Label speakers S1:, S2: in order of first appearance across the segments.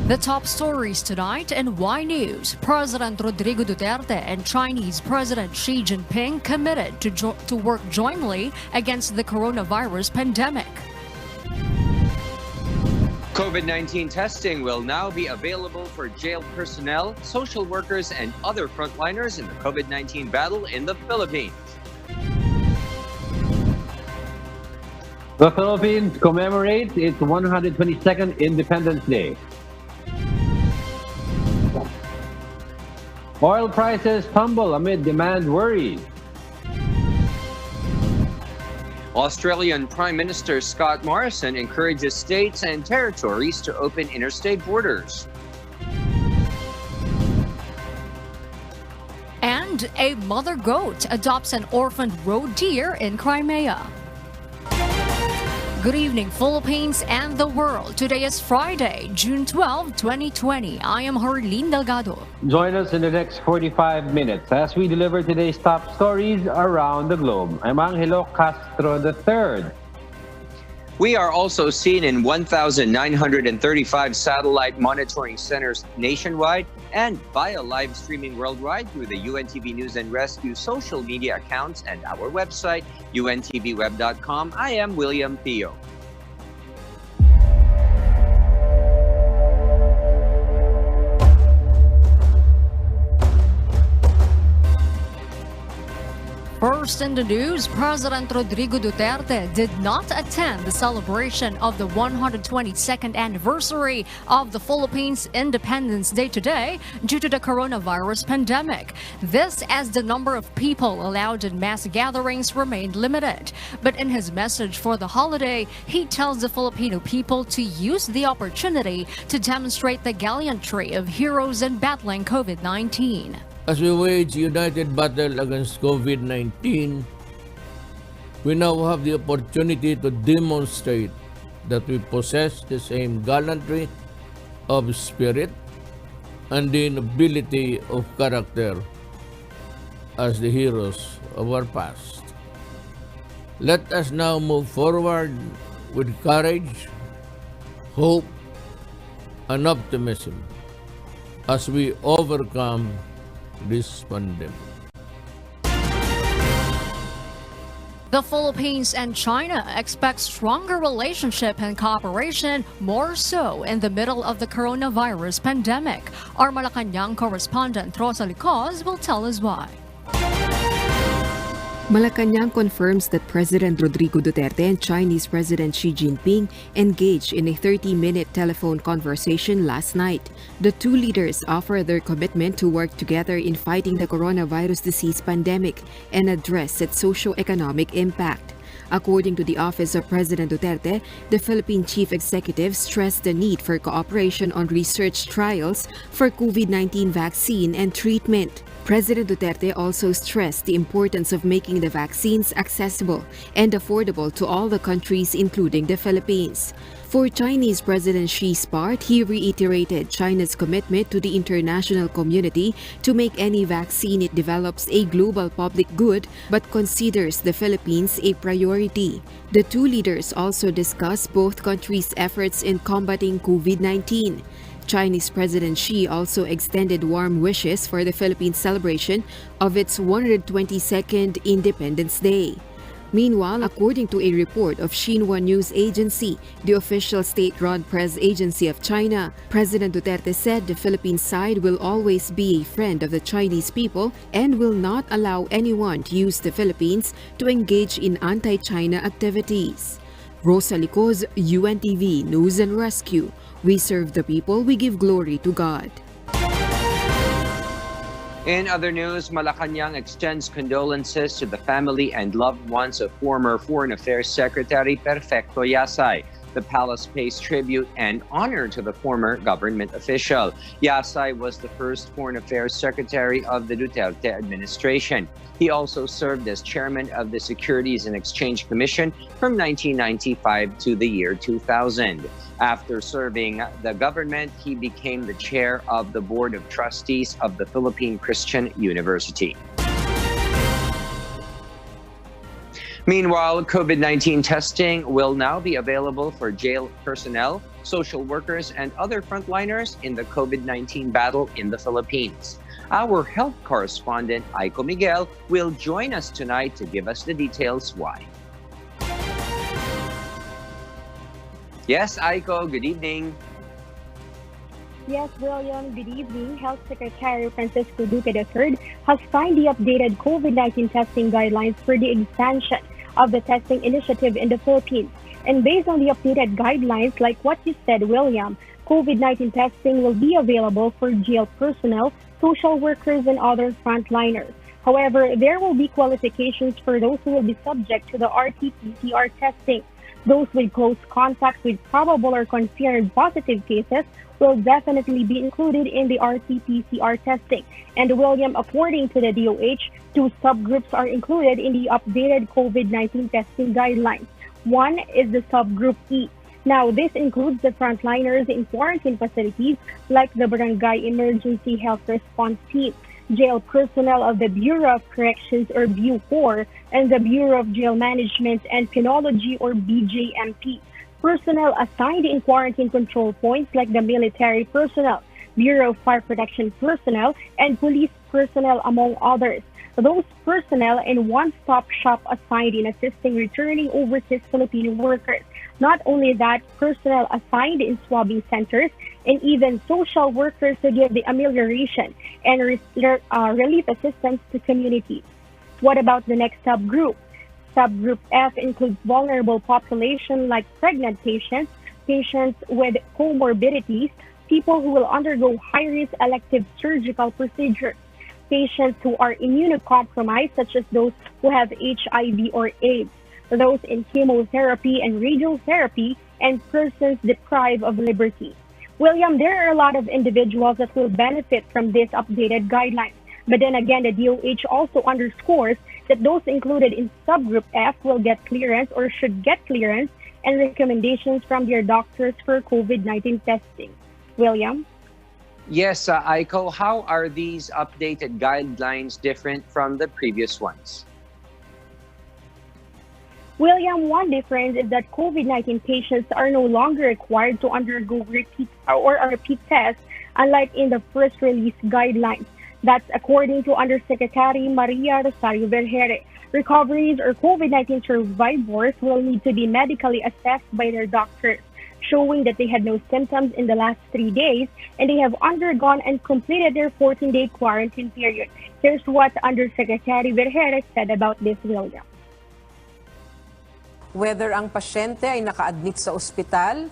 S1: The top stories tonight in Y News. President Rodrigo Duterte and Chinese President Xi Jinping committed to work jointly against the coronavirus pandemic.
S2: COVID-19 testing will now be available for jail personnel, social workers, and other frontliners in the COVID-19 battle in the Philippines.
S3: The Philippines commemorates its 122nd Independence Day. Oil prices tumble amid demand worries.
S2: Australian Prime Minister Scott Morrison encourages states and territories to open interstate borders.
S1: And a mother goat adopts an orphaned roe deer in Crimea. Good evening, Philippines and the world. Today is Friday, June 12, 2020. I am Herlene Delgado.
S3: Join us in the next 45 minutes as we deliver today's top stories around the globe. I'm Angelo Castro III.
S2: We are also seen in 1,935 satellite monitoring centers nationwide and via live streaming worldwide through the UNTV News and Rescue social media accounts and our website, untvweb.com. I am William Theo.
S1: First in the news, President Rodrigo Duterte did not attend the celebration of the 122nd anniversary of the Philippines' Independence Day today due to the coronavirus pandemic. This as the number of people allowed in mass gatherings remained limited. But in his message for the holiday, he tells the Filipino people to use the opportunity to demonstrate the gallantry of heroes in battling COVID-19.
S4: As we wage united battle against COVID-19, we now have the opportunity to demonstrate that we possess the same gallantry of spirit and the nobility of character as the heroes of our past. Let us now move forward with courage, hope, and optimism as we overcome this pandemic.
S1: The Philippines and China expect stronger relationship and cooperation, more so in the middle of the coronavirus pandemic. Our Malacanang correspondent Rosa Licos will tell us why.
S5: Malacanang confirms that President Rodrigo Duterte and Chinese President Xi Jinping engaged in a 30-minute telephone conversation last night. The two leaders offer their commitment to work together in fighting the coronavirus disease pandemic and address its socio-economic impact. According to the Office of President Duterte, the Philippine Chief Executive stressed the need for cooperation on research trials for COVID-19 vaccine and treatment. President Duterte also stressed the importance of making the vaccines accessible and affordable to all the countries, including the Philippines. For Chinese President Xi's part, he reiterated China's commitment to the international community to make any vaccine it develops a global public good, but considers the Philippines a priority. The two leaders also discussed both countries' efforts in combating COVID-19. Chinese President Xi also extended warm wishes for the Philippines celebration of its 122nd Independence Day. Meanwhile, according to a report of Xinhua News Agency, the official state-run press agency of China, President Duterte said the Philippine side will always be a friend of the Chinese people and will not allow anyone to use the Philippines to engage in anti-China activities. Rosa Licos, UNTV News and Rescue. We serve the people, we give glory to God.
S2: In other news, Malacanang extends condolences to the family and loved ones of former Foreign Affairs Secretary Perfecto Yasay. The palace pays tribute and honor to the former government official. Yasay was the first Foreign Affairs Secretary of the Duterte administration. He also served as chairman of the Securities and Exchange Commission from 1995 to the year 2000. After serving the government, he became the chair of the Board of Trustees of the Philippine Christian University. Meanwhile, COVID-19 testing will now be available for jail personnel, social workers, and other frontliners in the COVID-19 battle in the Philippines. Our health correspondent, Aiko Miguel, will join us tonight to give us the details why. Yes, Aiko, good evening.
S6: Yes, William, good evening. Health Secretary Francisco Duque III has signed the updated COVID-19 testing guidelines for the expansion of the testing initiative in the Philippines. And based on the updated guidelines, like what you said, William, COVID-19 testing will be available for jail personnel, social workers, and other frontliners. However, there will be qualifications for those who will be subject to the RT-PCR testing. Those with close contact with probable or confirmed positive cases will definitely be included in the RT-PCR testing. And William, according to the DOH, 2 subgroups are included in the updated COVID-19 testing guidelines. One is the subgroup E. Now, this includes the frontliners in quarantine facilities like the Barangay Emergency Health Response Team, jail personnel of the Bureau of Corrections or BU 4, and the Bureau of Jail Management and Penology or BJMP. Personnel assigned in quarantine control points like the military personnel, Bureau of Fire Protection personnel, and police personnel, among others. Those personnel in one-stop shop assigned in assisting returning overseas Filipino workers. Not only that, personnel assigned in swabbing centers and even social workers to give the amelioration and relief assistance to communities. What about the next subgroup? Subgroup F includes vulnerable population like pregnant patients, patients with comorbidities, people who will undergo high-risk elective surgical procedures, patients who are immunocompromised, such as those who have HIV or AIDS, those in chemotherapy and radiotherapy, and persons deprived of liberty. William, there are a lot of individuals that will benefit from this updated guidelines. But then again, the DOH also underscores that those included in subgroup F will get clearance or should get clearance and recommendations from their doctors for COVID-19 testing. William?
S2: Yes, Aiko, how are these updated guidelines different from the previous ones?
S6: William, one difference is that COVID-19 patients are no longer required to undergo repeat test, unlike in the first release guidelines. That's according to Undersecretary Maria Rosario Vergere. Recoveries or COVID-19 survivors will need to be medically assessed by their doctors, showing that they had no symptoms in the last 3 days and they have undergone and completed their 14-day quarantine period. Here's what Undersecretary Vergere said about this, William.
S7: Whether ang pasyente ay naka-admit sa ospital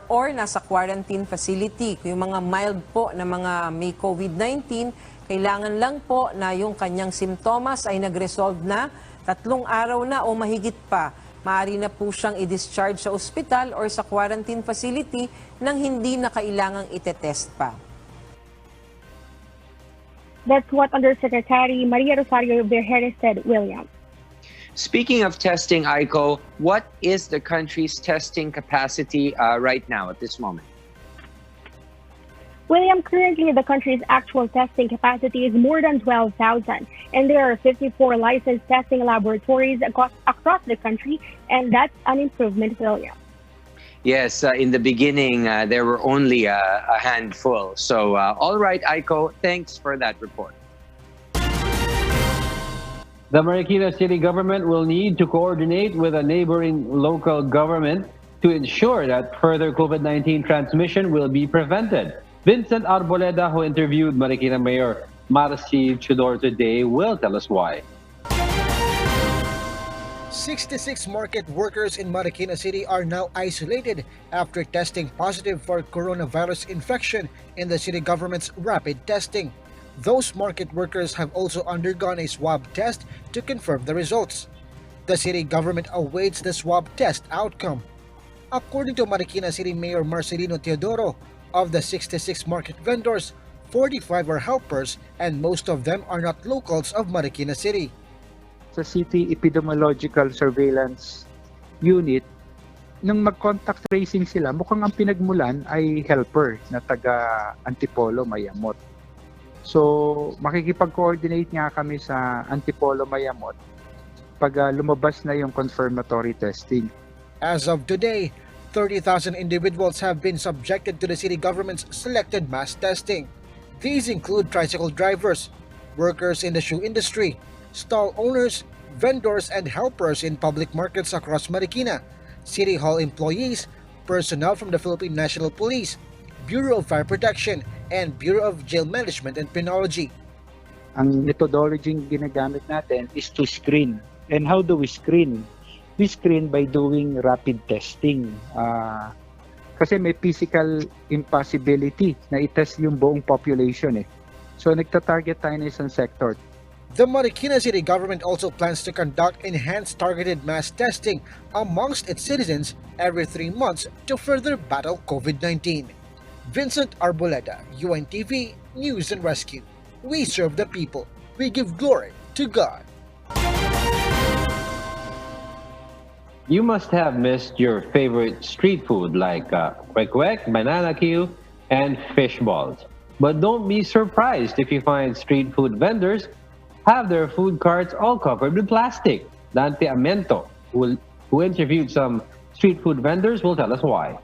S7: or nasa quarantine facility, yung mga mild po na mga may COVID-19, kailangan lang po na yung kanyang simptomas ay nag-resolve na, 3 araw na o mahigit pa. Maaari na po siyang i-discharge sa ospital or sa quarantine facility nang hindi na kailangang itetest pa.
S6: That's what Undersecretary Maria Rosario Vergere said, William.
S2: Speaking of testing, Aiko, what is the country's testing capacity right now at this moment?
S6: William, currently the country's actual testing capacity is more than 12,000, and there are 54 licensed testing laboratories across the country, and that's an improvement, William.
S2: Yes, in the beginning, there were only a handful. So, all right, Aiko, thanks for that report.
S3: The Marikina City government will need to coordinate with a neighboring local government to ensure that further COVID-19 transmission will be prevented. Vincent Arboleda, who interviewed Marikina Mayor Marcy Chudor today, will tell us why.
S8: 66 market workers in Marikina City are now isolated after testing positive for coronavirus infection in the city government's rapid testing. Those market workers have also undergone a swab test to confirm the results. The city government awaits the swab test outcome. According to Marikina City Mayor Marcelino Teodoro, of the 66 market vendors, 45 are helpers and most of them are not locals of Marikina City.
S9: Sa City Epidemiological Surveillance Unit, nung mag-contact tracing sila, mukhang ang pinagmulan ay helper na taga Antipolo, Mayamot. So, makikipag-coordinate nga kami sa Antipolo, Mayamot kapag lumabas na yung confirmatory testing.
S8: As of today, 30,000 individuals have been subjected to the city government's selected mass testing. These include tricycle drivers, workers in the shoe industry, stall owners, vendors and helpers in public markets across Marikina, City Hall employees, personnel from the Philippine National Police, Bureau of Fire Protection, and Bureau of Jail Management and Penology.
S9: Ang methodology ginagamit natin is to screen. And how do we screen? We screen by doing rapid testing. Kasi may physical impossibility na i-test yung buong population eh. So nagta-target tayo na isang sector.
S8: The Marikina City government also plans to conduct enhanced targeted mass testing amongst its citizens every 3 months to further battle COVID-19. Vincent Arboleda, UNTV, News and Rescue. We serve the people. We give glory to God.
S3: You must have missed your favorite street food like kwek-kwek, banana Q, and fish balls. But don't be surprised if you find street food vendors have their food carts all covered with plastic. Dante Amento, who interviewed some street food vendors, will tell us why.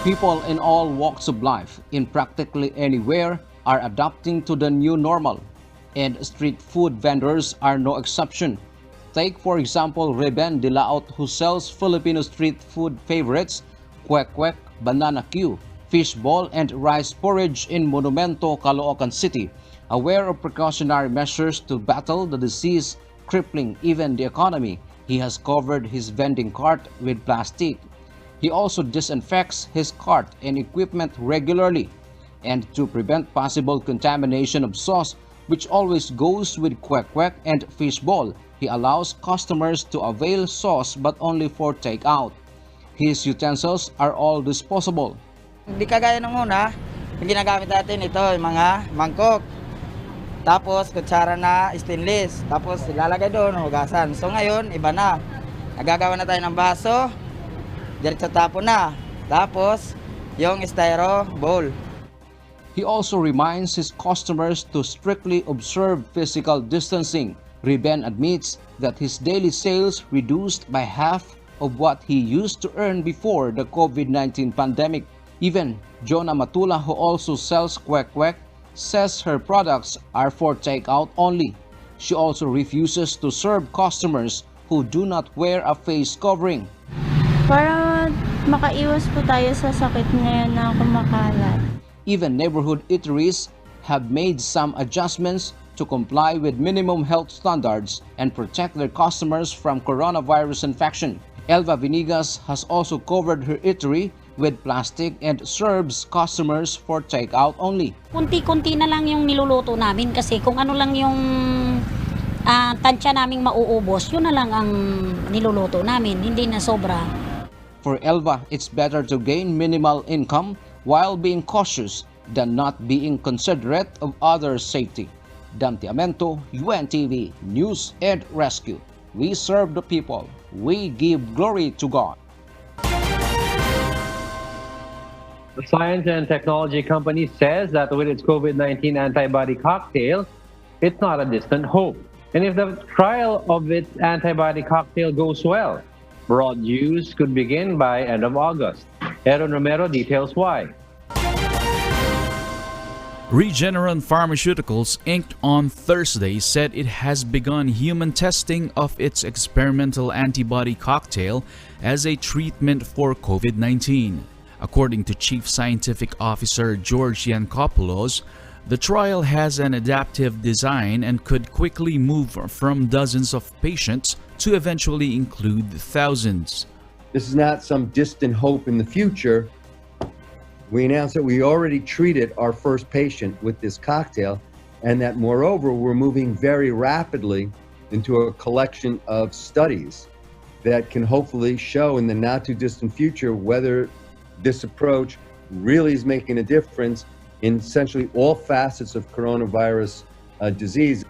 S10: People in all walks of life, in practically anywhere, are adapting to the new normal, and street food vendors are no exception. Take for example Reben de Laot, who sells Filipino street food favorites, kwek-kwek, banana Q, fish ball, and rice porridge in Monumento, Caloocan City. Aware of precautionary measures to battle the disease crippling even the economy, he has covered his vending cart with plastic. He also disinfects his cart and equipment regularly. And to prevent possible contamination of sauce, which always goes with kwek-kwek and fish ball, he allows customers to avail sauce but only for takeout. His utensils are all disposable.
S11: Hindi kagaya nung una, yung ginagamit natin ito, yung mga mangkok. Tapos kutsara na stainless, tapos ilalagay doon, hugasan. So ngayon, iba na. Nagagawa na tayo ng baso, diretso tapo na. Tapos, yung styro bowl.
S10: He also reminds his customers to strictly observe physical distancing. Reben admits that his daily sales reduced by half of what he used to earn before the COVID-19 pandemic. Even Jonah Matula, who also sells kwek-kwek, says her products are for takeout only. She also refuses to serve customers who do not wear a face covering.
S12: Para makaiwas po tayo sa sakit ngayon na kumakalat.
S10: Even neighborhood eateries have made some adjustments to comply with minimum health standards and protect their customers from coronavirus infection. Elva Vinigas has also covered her eatery with plastic and serves customers for takeout only.
S13: Kunti-kunti na lang yung niluluto namin kasi kung ano lang yung tansya naming mauubos, yun na lang ang niluluto namin, hindi na sobra.
S10: For Elva, it's better to gain minimal income while being cautious than not being considerate of others' safety. Dante Amento, UNTV, News and Rescue. We serve the people. We give glory to God.
S3: The science and technology company says that with its COVID-19 antibody cocktail, it's not a distant hope. And if the trial of its antibody cocktail goes well, broad use could begin by end of August. Aaron Romero details why.
S14: Regeneron Pharmaceuticals Inc. on Thursday said it has begun human testing of its experimental antibody cocktail as a treatment for COVID-19. According to Chief Scientific Officer George Yankopoulos, the trial has an adaptive design and could quickly move from dozens of patients to eventually include thousands.
S15: This is not some distant hope in the future. We announced that we already treated our first patient with this cocktail and that moreover, we're moving very rapidly into a collection of studies that can hopefully show in the not too distant future whether this approach really is making a difference in essentially all facets of coronavirus disease.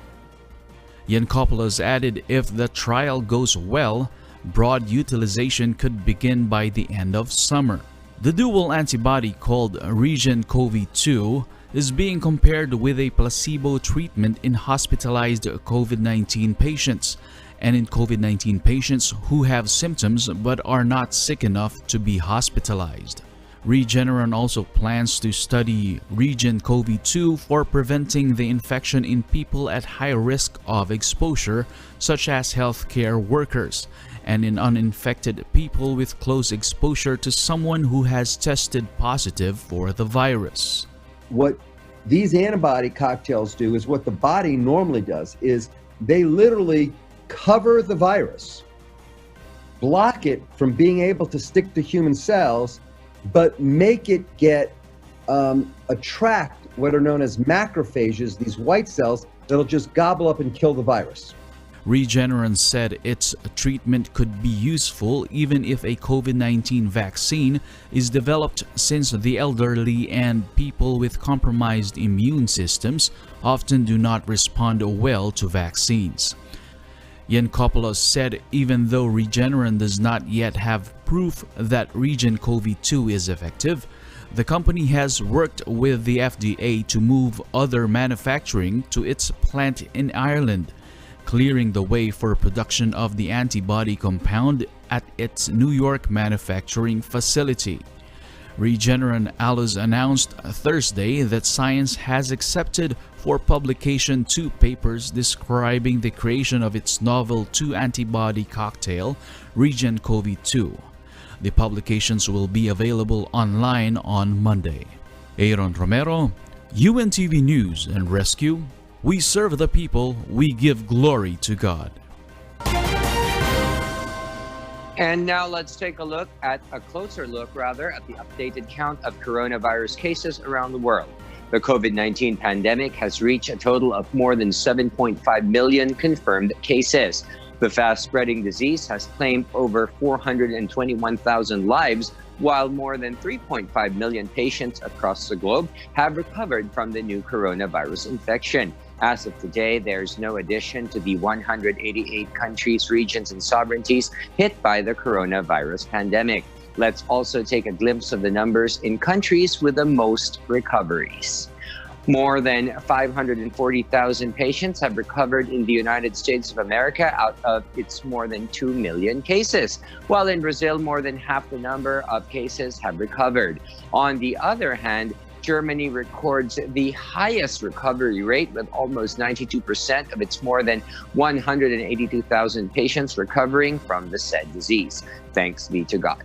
S14: Yankopoulos added if the trial goes well, broad utilization could begin by the end of summer. The dual antibody called Regeneron-CoV-2 is being compared with a placebo treatment in hospitalized COVID-19 patients and in COVID-19 patients who have symptoms but are not sick enough to be hospitalized. Regeneron also plans to study Regeneron-CoV-2 for preventing the infection in people at high risk of exposure, such as healthcare workers, and in uninfected people with close exposure to someone who has tested positive for the virus.
S15: What these antibody cocktails do is what the body normally does, is they literally cover the virus, block it from being able to stick to human cells, but make it attract what are known as macrophages, these white cells that'll just gobble up and kill the virus.
S14: Regeneron said its treatment could be useful even if a COVID-19 vaccine is developed, since the elderly and people with compromised immune systems often do not respond well to vaccines. Yankopoulos said even though Regeneron does not yet have proof that Regeneron-CoV-2 is effective, the company has worked with the FDA to move other manufacturing to its plant in Ireland, clearing the way for production of the antibody compound at its New York manufacturing facility. Regeneron Allos announced Thursday that science has accepted for publication 2 papers describing the creation of its novel 2 antibody cocktail, Regeneron-CoV-2. The publications will be available online on Monday. Aaron Romero, UNTV News and Rescue. We serve the people, we give glory to God.
S2: And now let's take a closer look at the updated count of coronavirus cases around the world. The COVID-19 pandemic has reached a total of more than 7.5 million confirmed cases. The fast-spreading disease has claimed over 421,000 lives, while more than 3.5 million patients across the globe have recovered from the new coronavirus infection. As of today, there's no addition to the 188 countries, regions, and sovereignties hit by the coronavirus pandemic. Let's also take a glimpse of the numbers in countries with the most recoveries. More than 540,000 patients have recovered in the United States of America out of its more than 2 million cases, while in Brazil, more than half the number of cases have recovered. On the other hand, Germany records the highest recovery rate with almost 92% of its more than 182,000 patients recovering from the said disease. Thanks be to God.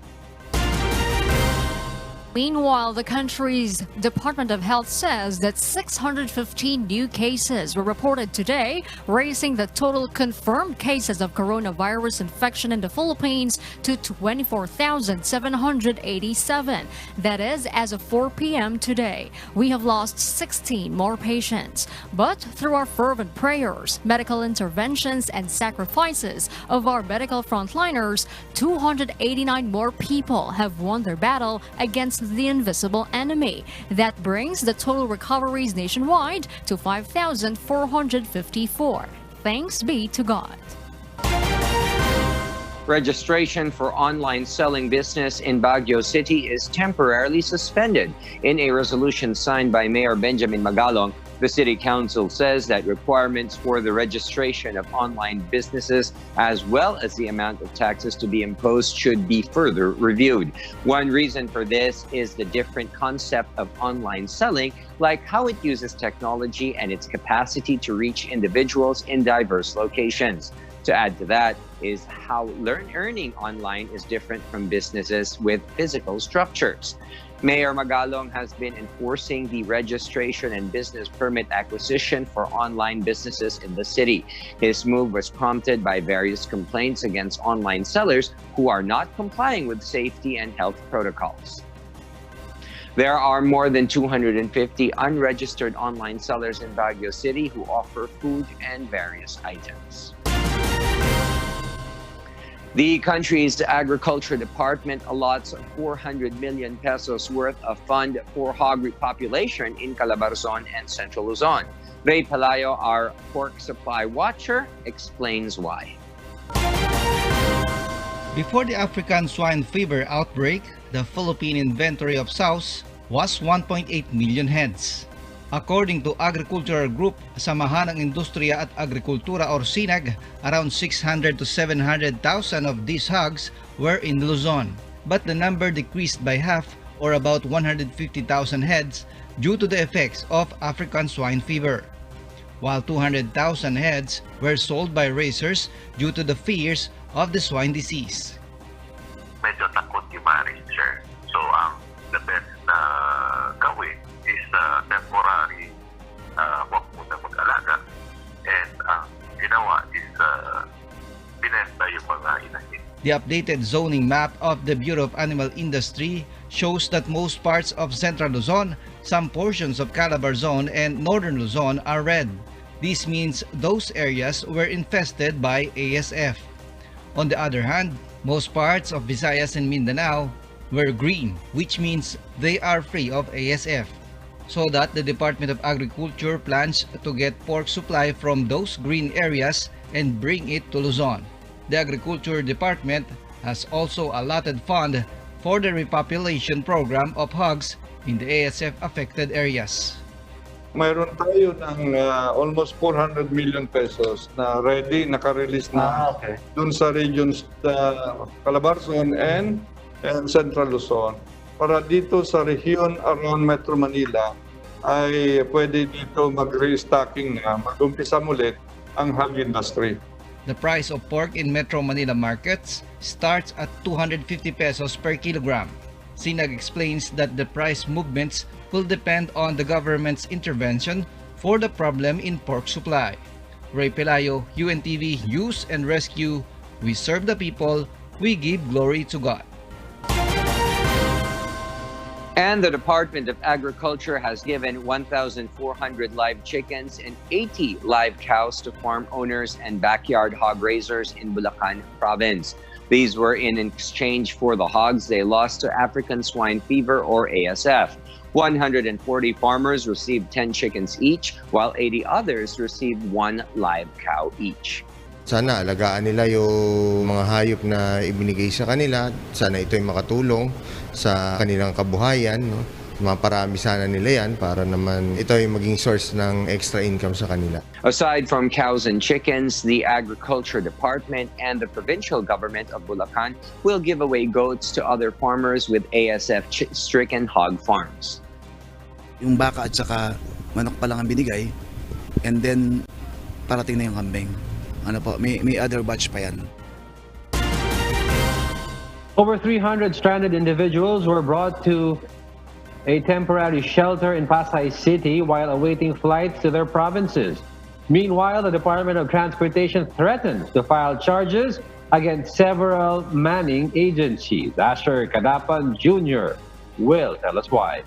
S1: Meanwhile, the country's Department of Health says that 615 new cases were reported today, raising the total confirmed cases of coronavirus infection in the Philippines to 24,787. That is, as of 4 p.m. today. We have lost 16 more patients. But through our fervent prayers, medical interventions, and sacrifices of our medical frontliners, 289 more people have won their battle against the invisible enemy. That brings the total recoveries nationwide to 5,454. Thanks be to God.
S2: Registration for online selling business in Baguio City is temporarily suspended. In a resolution signed by Mayor Benjamin Magalong, the City Council says that requirements for the registration of online businesses, as well as the amount of taxes to be imposed, should be further reviewed. One reason for this is the different concept of online selling, like how it uses technology and its capacity to reach individuals in diverse locations. To add to that is how earning online is different from businesses with physical structures. Mayor Magalong has been enforcing the registration and business permit acquisition for online businesses in the city. His move was prompted by various complaints against online sellers who are not complying with safety and health protocols. There are more than 250 unregistered online sellers in Baguio City who offer food and various items. The country's agriculture department allots 400 million pesos worth of fund for hog repopulation in Calabarzon and Central Luzon. Ray Palayo, our pork supply watcher, explains why.
S16: Before the African swine fever outbreak, the Philippine inventory of sows was 1.8 million heads. According to Agricultural Group, Samahan ng Industriya at Agrikultura or SINAG, around 600 to 700,000 of these hogs were in Luzon. But the number decreased by half, or about 150,000 heads, due to the effects of African swine fever, while 200,000 heads were sold by raisers due to the fears of the swine disease.
S17: Medyo takot yung mga racer. So, the best na gawin is temporary, wag muna mag-alaga. And ginawa is binenta yung mga inahin.
S16: The updated zoning map of the Bureau of Animal Industry shows that most parts of Central Luzon, some portions of Calabar Zone, and Northern Luzon are red. This means those areas were infested by ASF. On the other hand, most parts of Visayas and Mindanao were green, which means they are free of ASF. So that the Department of Agriculture plans to get pork supply from those green areas and bring it to Luzon. The Agriculture Department has also allotted fund for the repopulation program of hogs in the ASF-affected areas.
S18: Mayroon tayo ng almost 400 million pesos na ready, naka-release na dun sa regions Calabar Zone and Central Luzon. Para dito sa region around Metro Manila ay pwede dito mag-restocking na, mag-umpisa mulit ang hog industry.
S16: The price of pork in Metro Manila markets starts at 250 pesos per kilogram. SINAG explains that the price movements will depend on the government's intervention for the problem in pork supply. Ray Pelayo, UNTV News and Rescue. We serve the people, we give glory to God.
S2: And the Department of Agriculture has given 1,400 live chickens and 80 live cows to farm owners and backyard hog raisers in Bulacan Province. These were in exchange for the hogs they lost to African swine fever or ASF. 140 farmers received 10 chickens each, while 80 others received 1 live cow each.
S19: Sana alagaan nila yung mga hayop na ibinigay sa kanila. Sana ito'y makatulong sa kanilang kabuhayan. No? Maparami sana nila yan para naman ito'y maging source ng extra income sa kanila.
S2: Aside from cows and chickens, the Agriculture Department and the provincial government of Bulacan will give away goats to other farmers with ASF-stricken hog farms.
S20: Yung baka at saka manok pa lang ang binigay, and then parating na yung kambing. Ano po, may other batch pa yan.
S3: Over 300 stranded individuals were brought to a temporary shelter in Pasay City while awaiting flights to their provinces. Meanwhile, the Department of Transportation threatens to file charges against several manning agencies. Asher Cadapan Jr. will tell us why.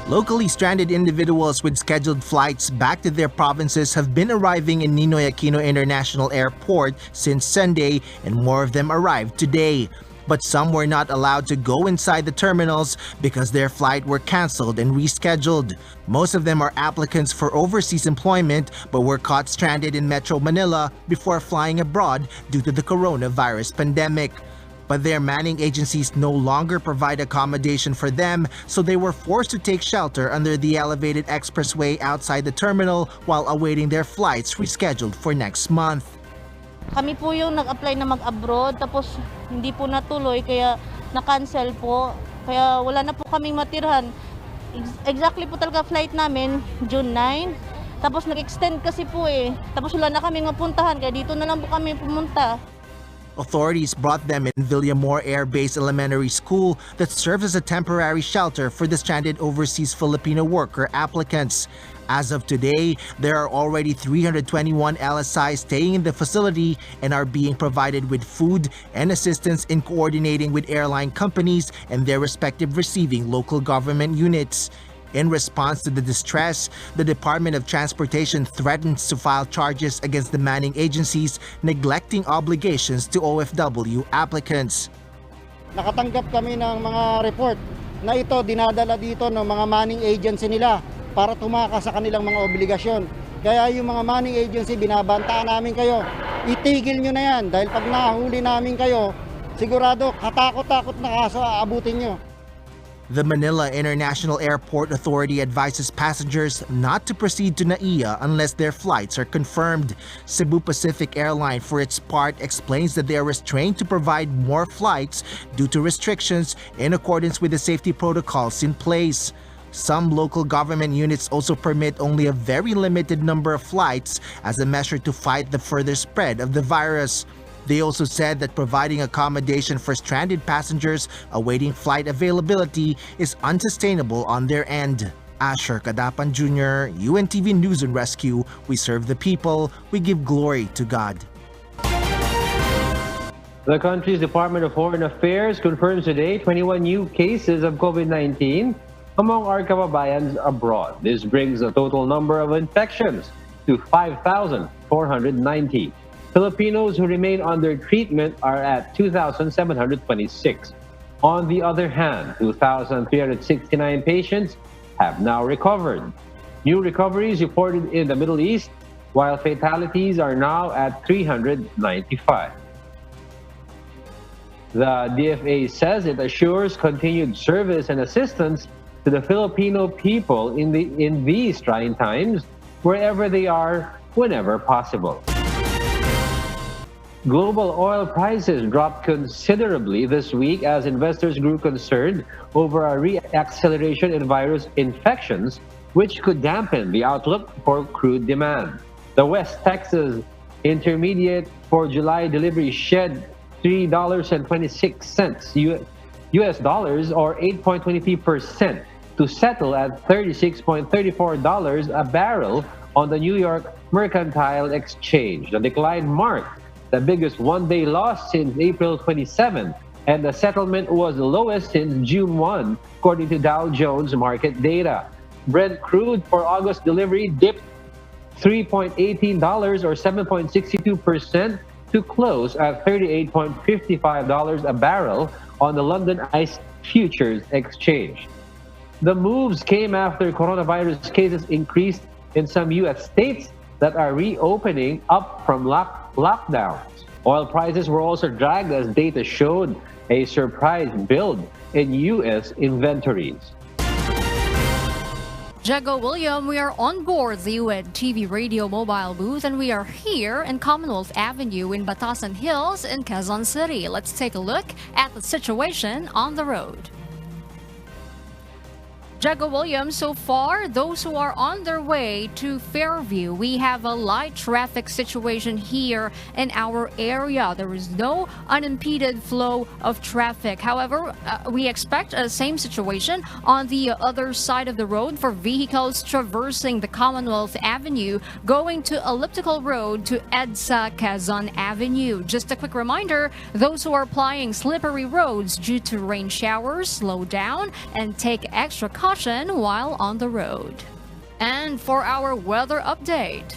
S21: Locally stranded individuals with scheduled flights back to their provinces have been arriving in Ninoy Aquino International Airport since Sunday, and more of them arrived today. But some were not allowed to go inside the terminals because their flight were canceled and rescheduled. Most of them are applicants for overseas employment but were caught stranded in Metro Manila before flying abroad due to the coronavirus pandemic. But their manning agencies no longer provide accommodation for them, so they were forced to take shelter under the elevated expressway outside the terminal while awaiting their flights rescheduled for next month.
S12: Kami po yung nag-apply na mag-abroad, tapos hindi po natuloy, kaya na-cancel po. Kaya wala na po kaming matirhan. Exactly po talaga flight namin, June 9. Tapos nag-extend kasi po Tapos wala na kaming mapuntahan, kaya dito na lang po kami pumunta.
S21: Authorities brought them in Villamor Air Base Elementary School that serves as a temporary shelter for the stranded overseas Filipino worker applicants. As of today, there are already 321 LSIs staying in the facility and are being provided with food and assistance in coordinating with airline companies and their respective receiving local government units. In response to the distress, the Department of Transportation threatens to file charges against the manning agencies neglecting obligations to OFW applicants.
S22: Nakatanggap kami ng mga report na ito dinadala dito ng mga manning agency nila para tumakas sa kanilang mga obligasyon. Kaya yung mga manning agency, binabantaan namin kayo. Itigil nyo na yan dahil pag nahuli namin kayo, sigurado katakot-takot na kaso aabutin nyo.
S21: The Manila International Airport Authority advises passengers not to proceed to NAIA unless their flights are confirmed. Cebu Pacific Airline, for its part, explains that they are restrained to provide more flights due to restrictions in accordance with the safety protocols in place. Some local government units also permit only a very limited number of flights as a measure to fight the further spread of the virus. They also said that providing accommodation for stranded passengers awaiting flight availability is unsustainable on their end. Asher Kadapan Jr., UNTV News and Rescue. We serve the people. We give glory to God.
S3: The country's Department of Foreign Affairs confirms today 21 new cases of COVID-19 among our kababayans abroad. This brings the total number of infections to 5,490. Filipinos who remain under treatment are at 2,726. On the other hand, 2,369 patients have now recovered. New recoveries reported in the Middle East, while fatalities are now at 395. The DFA says it assures continued service and assistance to the Filipino people in these trying times, wherever they are, whenever possible. Global oil prices dropped considerably this week as investors grew concerned over a re-acceleration in virus infections, which could dampen the outlook for crude demand. The West Texas Intermediate for July delivery shed $3.26 US dollars or 8.23% to settle at $36.34 a barrel on the New York Mercantile Exchange. The decline marked the biggest one-day loss since April 27, and the settlement was the lowest since June 1, according to Dow Jones market data. Brent crude for August delivery dipped $3.18 or 7.62% to close at $38.55 a barrel on the London ICE Futures Exchange. The moves came after coronavirus cases increased in some U.S. states that are reopening up from lockdowns. Oil prices were also dragged as data showed a surprise build in U.S. inventories.
S1: Jago William, we are on board the UNTV radio mobile booth and we are here in Commonwealth Avenue in Batasan Hills in Quezon City. Let's take a look at the situation on the road. Jago Williams, so far, those who are on their way to Fairview, we have a light traffic situation here in our area. There is no unimpeded flow of traffic. However, we expect a same situation on the other side of the road for vehicles traversing the Commonwealth Avenue, going to Elliptical Road to EDSA Quezon Avenue. Just a quick reminder, those who are applying slippery roads due to rain showers, slow down and take extra caution while on the road. And for our weather update.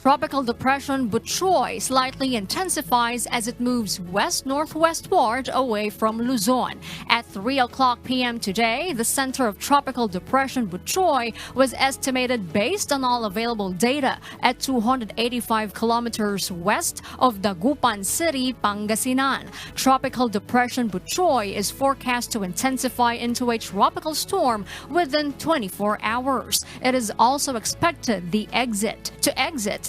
S1: Tropical depression Butchoy slightly intensifies as it moves west-northwestward away from Luzon. At 3 o'clock p.m. today, the center of tropical depression Butchoy was estimated based on all available data at 285 kilometers west of Dagupan City, Pangasinan. Tropical depression Butchoy is forecast to intensify into a tropical storm within 24 hours. It is also expected to exit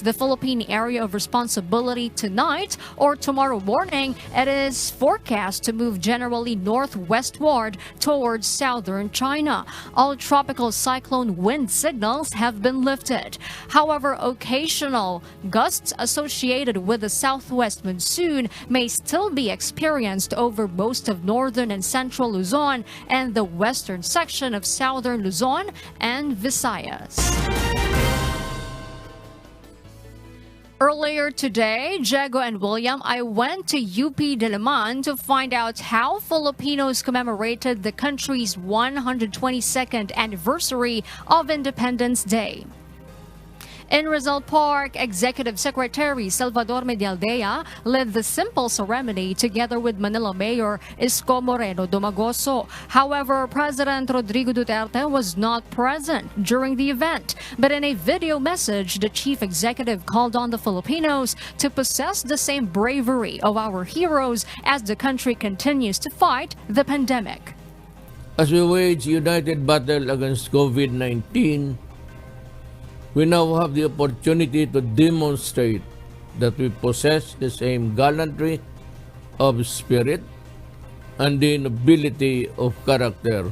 S1: the Philippine area of responsibility tonight or tomorrow morning. It is forecast to move generally northwestward towards southern China. All tropical cyclone wind signals have been lifted. However, occasional gusts associated with the southwest monsoon may still be experienced over most of northern and central Luzon and the western section of southern Luzon and Visayas. Earlier today, Jago and William, I went to UP Diliman to find out how Filipinos commemorated the country's 122nd anniversary of Independence Day. In Rizal Park, Executive Secretary Salvador Medialdea led the simple ceremony together with Manila Mayor Isko Moreno Domagoso. However, President Rodrigo Duterte was not present during the event, but in a video message, the chief executive called on the Filipinos to possess the same bravery of our heroes as the country continues to fight the pandemic.
S4: As we wage united battle against COVID-19, we now have the opportunity to demonstrate that we possess the same gallantry of spirit and the nobility of character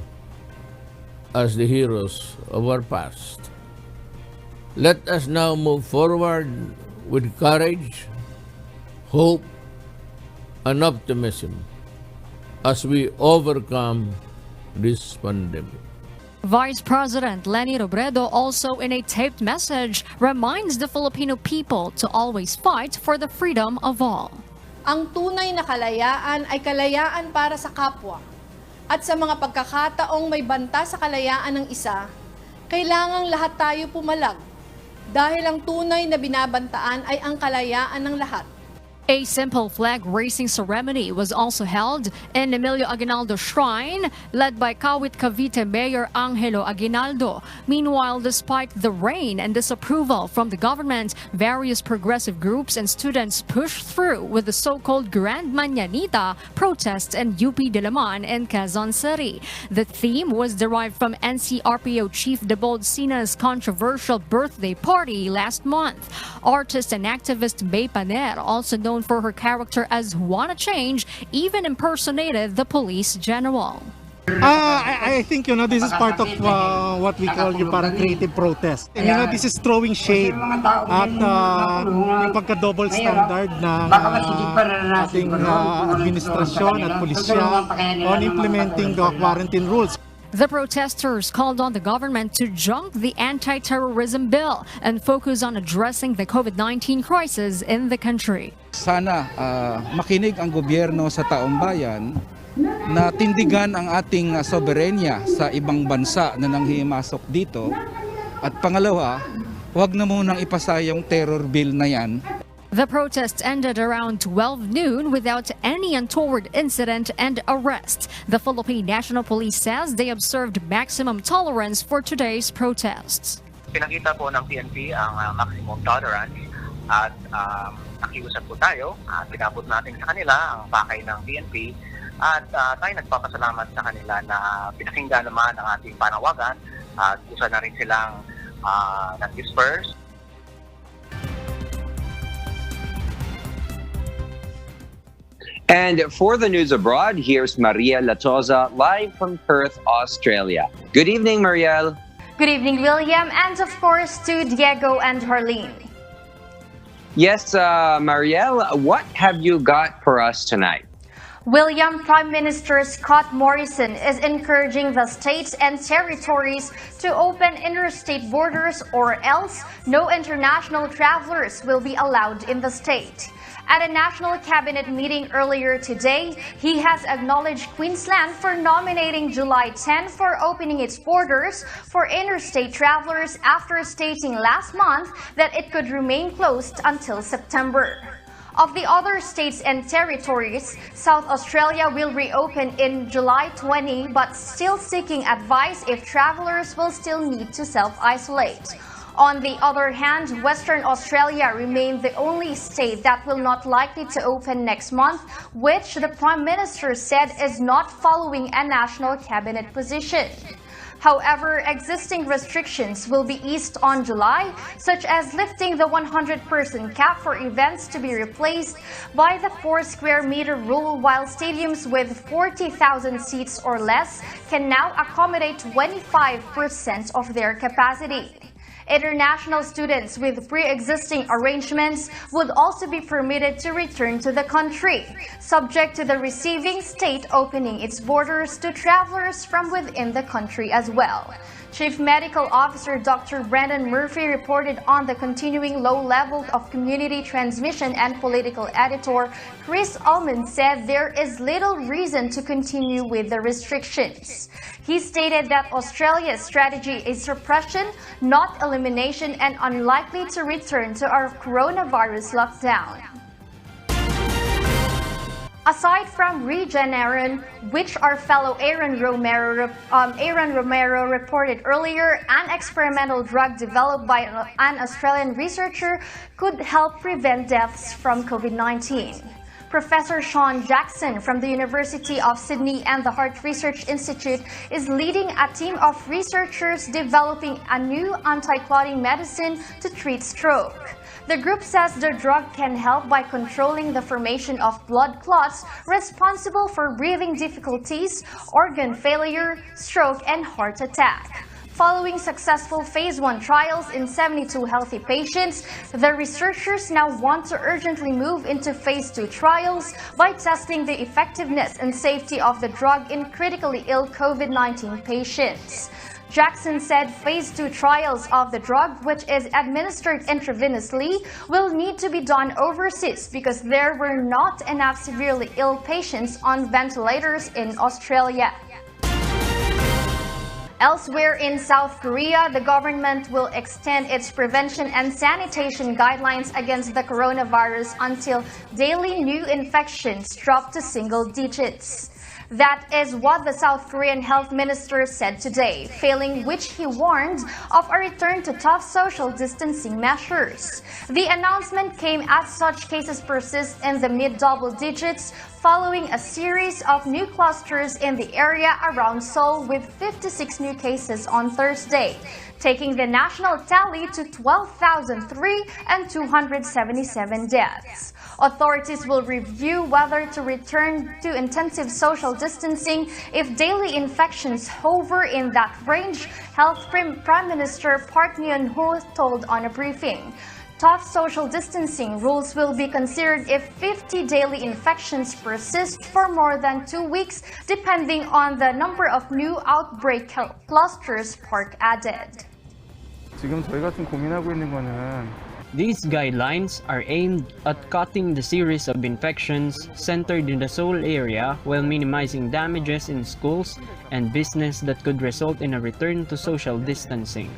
S4: as the heroes of our past. Let us now move forward with courage, hope, and optimism as we overcome this pandemic.
S1: Vice President Leni Robredo, also in a taped message, reminds the Filipino people to always fight for the freedom of all.
S5: Ang tunay na kalayaan ay kalayaan para sa kapwa. At sa mga pagkakataong may banta sa kalayaan ng isa, kailangang lahat tayo pumalag dahil ang tunay na binabantaan ay ang kalayaan ng lahat.
S1: A simple flag-raising ceremony was also held in Emilio Aguinaldo Shrine, led by Kawit Cavite Mayor Angelo Aguinaldo. Meanwhile, despite the rain and disapproval from the government, various progressive groups and students pushed through with the so-called Grand Mañanita protests in UP Diliman and Quezon City. The theme was derived from NCRPO Chief Debold Sina's controversial birthday party last month. Artist and activist May Paner, also known for her character as Wanna Change, even impersonated the police general.
S23: I think, this is part of what we call yung parang creative protest. And this is throwing shade at yung pagka-double standard na ating administrasyon at pulisya on implementing the quarantine rules.
S1: The protesters called on the government to junk the anti-terrorism bill and focus on addressing the COVID-19 crisis in the country.
S24: Sana makinig ang gobyerno sa taong bayan na tindigan ang ating soberenya sa ibang bansa na nanghihimasok dito. At pangalawa, huwag na munang ipasa yung terror bill na yan.
S1: The protests ended around 12 noon without any untoward incident and arrest. The Philippine National Police says they observed maximum tolerance for today's protests.
S25: Pinakita po ng PNP ang maximum tolerance at nakiusap po tayo at pinabot natin sa kanila ang pakay ng PNP at tayo nagpapasalamat sa kanila na pinakinggan naman ang ating panawagan at gusto na rin silang nag-disperse.
S2: And for the news abroad, here's Mariel Latoza live from Perth, Australia. Good evening, Mariel.
S26: Good evening, William, and of course to Diego and Harleen.
S2: Yes, Mariel, what have you got for us tonight?
S26: William, Prime Minister Scott Morrison is encouraging the states and territories to open interstate borders, or else no international travelers will be allowed in the state. At a National Cabinet meeting earlier today, he has acknowledged Queensland for nominating July 10 for opening its borders for interstate travelers after stating last month that it could remain closed until September. Of the other states and territories, South Australia will reopen in July 20 but still seeking advice if travelers will still need to self-isolate. On the other hand, Western Australia remained the only state that will not likely to open next month, which the Prime Minister said is not following a National Cabinet position. However, existing restrictions will be eased on July, such as lifting the 100-person cap for events to be replaced by the 4-square-meter rule, while stadiums with 40,000 seats or less can now accommodate 25% of their capacity. International students with pre-existing arrangements would also be permitted to return to the country, subject to the receiving state opening its borders to travelers from within the country as well. Chief Medical Officer Dr. Brendan Murphy reported on the continuing low level of community transmission, and political editor Chris Ullman said there is little reason to continue with the restrictions. He stated that Australia's strategy is suppression, not elimination, and unlikely to return to our coronavirus lockdown. Aside from Regeneron, which our fellow Aaron Romero reported earlier, an experimental drug developed by an Australian researcher could help prevent deaths from COVID-19. Professor Sean Jackson from the University of Sydney and the Heart Research Institute is leading a team of researchers developing a new anti-clotting medicine to treat stroke. The group says the drug can help by controlling the formation of blood clots responsible for breathing difficulties, organ failure, stroke, and heart attack. Following successful phase 1 trials in 72 healthy patients, the researchers now want to urgently move into phase 2 trials by testing the effectiveness and safety of the drug in critically ill COVID-19 patients. Jackson said phase 2 trials of the drug, which is administered intravenously, will need to be done overseas because there were not enough severely ill patients on ventilators in Australia. Elsewhere in South Korea, the government will extend its prevention and sanitation guidelines against the coronavirus until daily new infections drop to single digits. That is what the South Korean health minister said today, failing which he warned of a return to tough social distancing measures. The announcement came as such cases persist in the mid-double digits following a series of new clusters in the area around Seoul with 56 new cases on Thursday, taking the national tally to 12,003 and 277 deaths. Authorities will review whether to return to intensive social distancing if daily infections hover in that range, Health Prime Minister Park Geun-hye told on a briefing. Tough social distancing rules will be considered if 50 daily infections persist for more than 2 weeks, depending on the number of new outbreak clusters, Park added.
S6: 지금 저희가 좀 고민하고 있는 거는
S7: These guidelines are aimed at cutting the series of infections centered in the Seoul area while minimizing damages in schools and business that could result in a return to social distancing.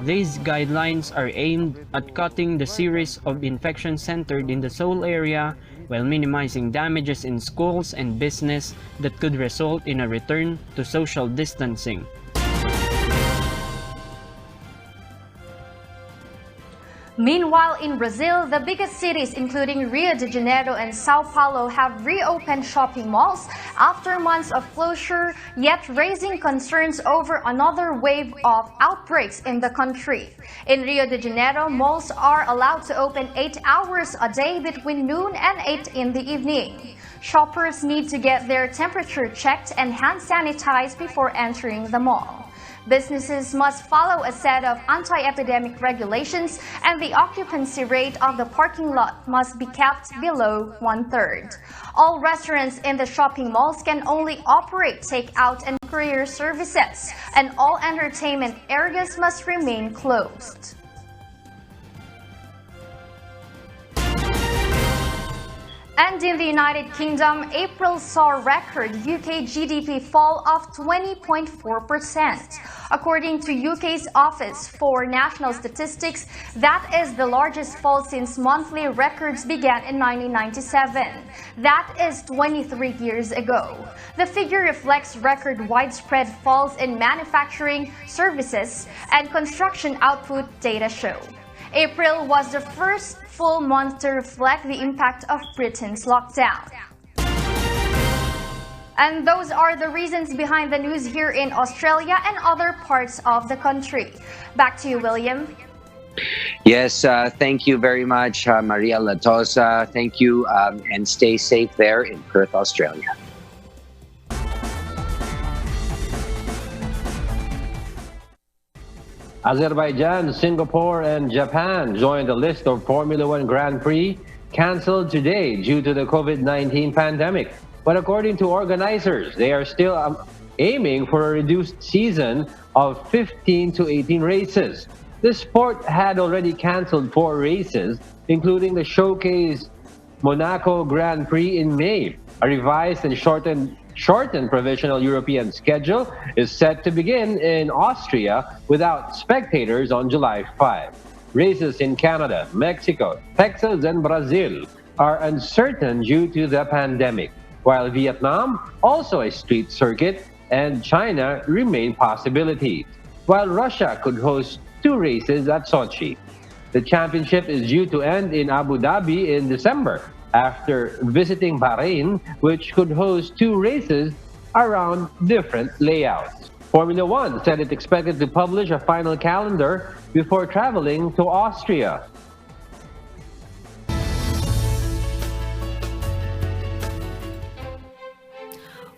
S7: These guidelines are aimed at cutting the series of infections centered in the Seoul area while minimizing damages in schools and business that could result in a return to social distancing.
S26: Meanwhile, in Brazil, the biggest cities including Rio de Janeiro and Sao Paulo have reopened shopping malls after months of closure, yet raising concerns over another wave of outbreaks in the country. In Rio de Janeiro, malls are allowed to open 8 hours a day between noon and 8 in the evening. Shoppers need to get their temperature checked and hand sanitized before entering the mall. Businesses must follow a set of anti-epidemic regulations, and the occupancy rate of the parking lot must be kept below 1/3. All restaurants in the shopping malls can only operate takeout and courier services, and all entertainment areas must remain closed. And in the United Kingdom, April saw record UK GDP fall of 20.4%. According to UK's Office for National Statistics, that is the largest fall since monthly records began in 1997. That is 23 years ago. The figure reflects record widespread falls in manufacturing, services, and construction output, data show. April was the first full month to reflect the impact of Britain's lockdown. And those are the reasons behind the news here in Australia and other parts of the country. Back to you, William.
S2: Yes, thank you very much, Maria Latosa. Thank you, and stay safe there in Perth, Australia.
S3: Azerbaijan, Singapore, and Japan joined the list of Formula One Grand Prix canceled today due to the COVID-19 pandemic. But according to organizers, they are still aiming for a reduced season of 15 to 18 races. The sport had already canceled 4 races, including the showcase Monaco Grand Prix in May. A revised and shortened provisional European schedule is set to begin in Austria without spectators on July 5. Races in Canada, Mexico, Texas, and Brazil are uncertain due to the pandemic, while Vietnam, also a street circuit, and China remain possibilities, while Russia could host 2 races at Sochi. The championship is due to end in Abu Dhabi in December, after visiting Bahrain, which could host 2 races around different layouts. Formula One said it expected to publish a final calendar before traveling to Austria.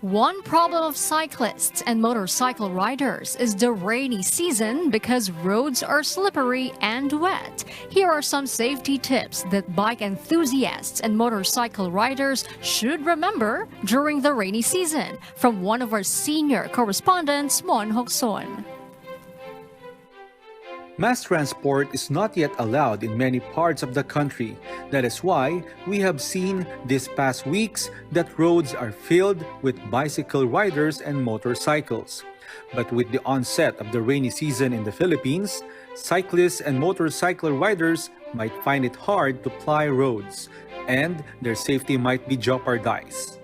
S1: One problem of cyclists and motorcycle riders is the rainy season because roads are slippery and wet. Here are some safety tips that bike enthusiasts and motorcycle riders should remember during the rainy season, from one of our senior correspondents, Mon Hokson.
S8: Mass transport is not yet allowed in many parts of the country. That is why we have seen these past weeks that roads are filled with bicycle riders and motorcycles. But with the onset of the rainy season in the Philippines, cyclists and motorcycle riders might find it hard to ply roads, and their safety might be jeopardized.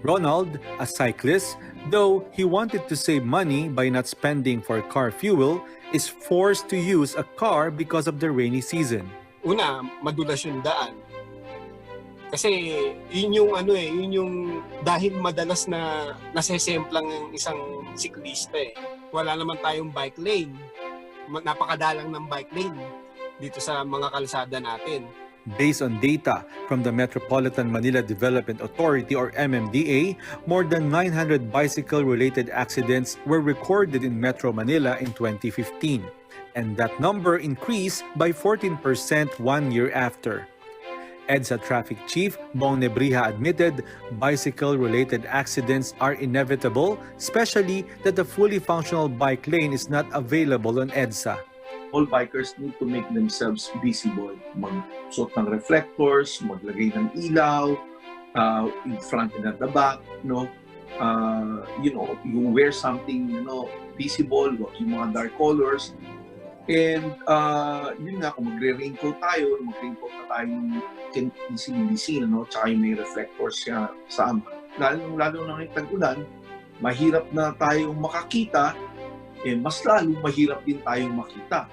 S8: Ronald, a cyclist, though he wanted to save money by not spending for car fuel, is forced to use a car because of the rainy season.
S9: Una, madulas yung daan. Kasi yun yung dahil madalas na nasesemplang ng isang siklista eh. Wala naman tayong bike lane. Napakadalang ng bike lane dito sa mga kalsada natin.
S8: Based on data from the Metropolitan Manila Development Authority or MMDA, more than 900 bicycle-related accidents were recorded in Metro Manila in 2015, and that number increased by 14% 1 year after. EDSA Traffic Chief Bong Nebriha admitted bicycle-related accidents are inevitable, especially that the fully functional bike lane is not available on EDSA.
S10: All bikers need to make themselves visible. Magsuot ng reflectors, maglagay ng ilaw, in front and at the back, no? You wear something, visible, wag yung mga dark colors. And yun nga, kung magre-raincoat tayo na tayo ng isin-isin, tsaka yung may reflectors siya sa ama. Lalo na ng tag-ulan, mahirap na tayong makakita, mas lalo mahirap din tayong makita.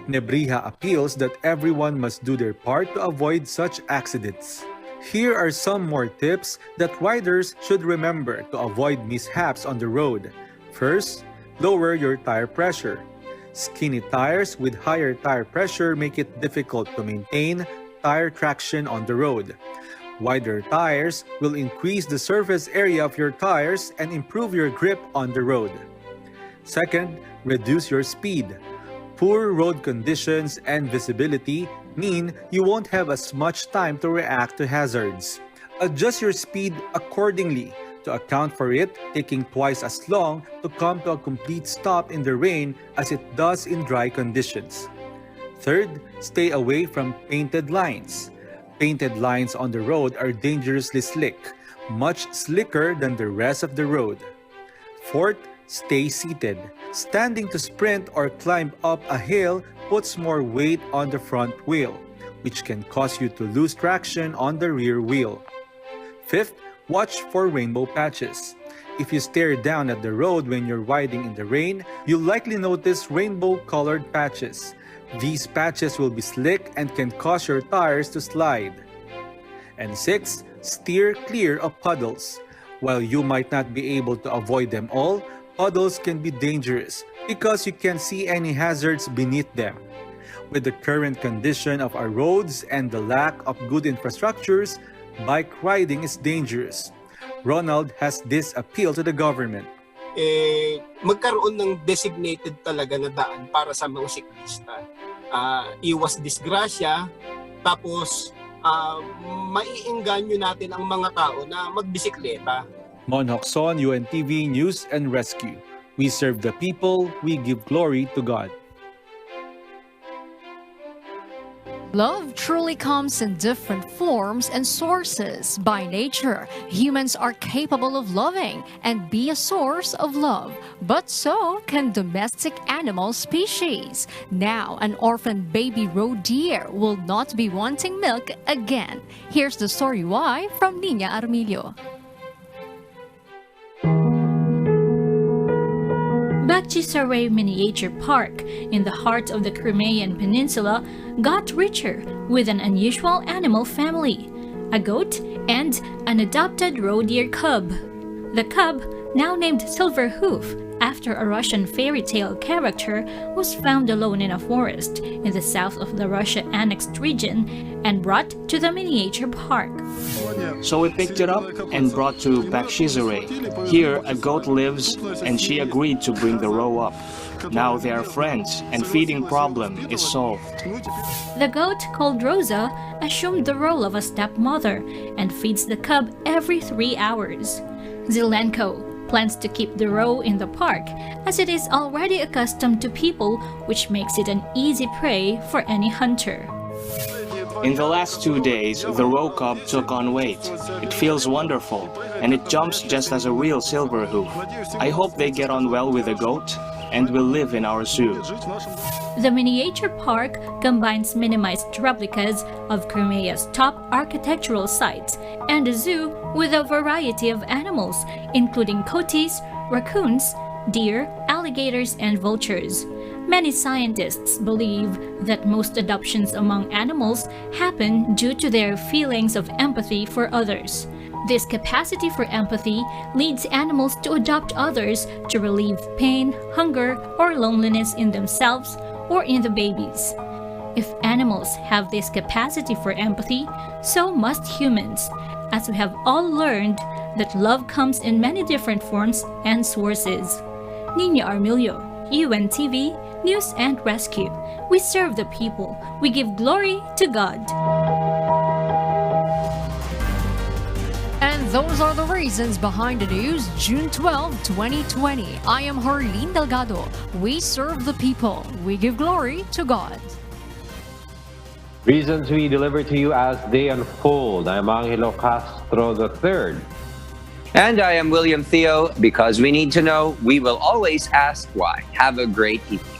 S8: Nebriha appeals that everyone must do their part to avoid such accidents. Here are some more tips that riders should remember to avoid mishaps on the road. First, lower your tire pressure. Skinny tires with higher tire pressure make it difficult to maintain tire traction on the road. Wider tires will increase the surface area of your tires and improve your grip on the road. Second, reduce your speed. Poor road conditions and visibility mean you won't have as much time to react to hazards. Adjust your speed accordingly to account for it taking twice as long to come to a complete stop in the rain as it does in dry conditions. Third, stay away from painted lines. Painted lines on the road are dangerously slick, much slicker than the rest of the road. Fourth, stay seated. Standing to sprint or climb up a hill puts more weight on the front wheel, which can cause you to lose traction on the rear wheel. Fifth, watch for rainbow patches. If you stare down at the road when you're riding in the rain, you'll likely notice rainbow-colored patches. These patches will be slick and can cause your tires to slide. And sixth, steer clear of puddles. While you might not be able to avoid them all, puddles can be dangerous because you can't see any hazards beneath them. With the current condition of our roads and the lack of good infrastructures, bike riding is dangerous. Ronald has this appeal to the government.
S9: Magkaroon ng designated talaga na daan para sa mga siklista. Iwas disgrasya, tapos maiengganyo natin ang mga tao na magbisikleta.
S8: Mon Hokson, UNTV News and Rescue. We serve the people, we give glory to God.
S1: Love truly comes in different forms and sources. By nature, humans are capable of loving and be a source of love. But so can domestic animal species. Now, an orphaned baby roe deer will not be wanting milk again. Here's the story why from Nina Armilio.
S11: Baguio Miniature Park in the heart of the Crimean Peninsula got richer with an unusual animal family, a goat and an adopted roe deer cub. The cub, now named Silverhoof after a Russian fairy tale character, was found alone in a forest in the south of the Russia-annexed region and brought to the miniature park.
S13: So we picked it up and brought to Baguio. Here, a goat lives and she agreed to bring the roe up. Now they are friends and feeding problem is solved.
S11: The goat, called Rosa, assumed the role of a stepmother and feeds the cub every 3 hours. Zelenko plans to keep the roe in the park as it is already accustomed to people, which makes it an easy prey for any hunter.
S13: In the last 2 days, the roe cub took on weight. It feels wonderful, and it jumps just as a real Silverhoof. I hope they get on well with the goat and will live in our zoo.
S11: The miniature park combines minimized replicas of Crimea's top architectural sites and a zoo with a variety of animals, including coatis, raccoons, deer, alligators, and vultures. Many scientists believe that most adoptions among animals happen due to their feelings of empathy for others. This capacity for empathy leads animals to adopt others to relieve pain, hunger, or loneliness in themselves or in the babies. If animals have this capacity for empathy, so must humans, as we have all learned that love comes in many different forms and sources. Nina Armilio, UNTV News and Rescue. We serve the people. We give glory to God.
S1: And those are the reasons behind the news, June 12, 2020. I am Harleen Delgado. We serve the people. We give glory to God.
S3: Reasons we deliver to you as they unfold. I'm Angelo Castro III.
S2: And I am William Theo. Because we need to know, we will always ask why. Have a great evening.